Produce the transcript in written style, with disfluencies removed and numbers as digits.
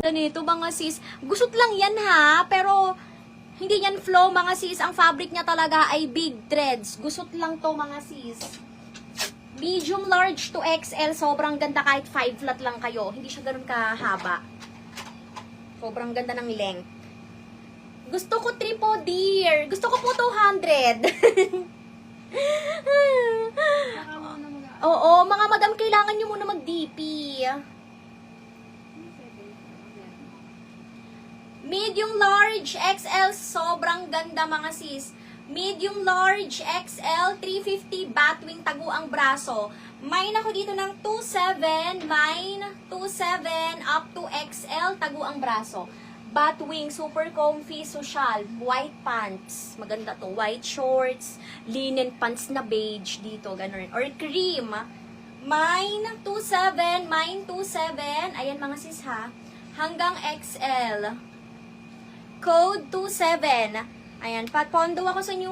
Ganito mga sis, gusot lang yan ha, pero hindi yan flow mga sis. Ang fabric niya talaga ay big threads. Gusot lang to mga sis. Medium large to XL, sobrang ganda kahit 5 flat lang kayo. Hindi siya ganun kahaba. Sobrang ganda ng length. Gusto ko 3 po dear. Gusto ko po 200. Oo, mga madam, kailangan nyo muna mag-DP. Medium large XL, sobrang ganda mga sis. Medium large XL, 350 batwing, tagu ang braso. Mine ako dito ng 27, mine 27 up to XL, tagu ang braso. Batwing, super comfy, social, white pants. Maganda to, white shorts, linen pants na beige dito, ganun. Or cream. Mine 27, mine 27. Ayan mga sis ha. Hanggang XL. Code 27. Ayan, patpondo ako sa new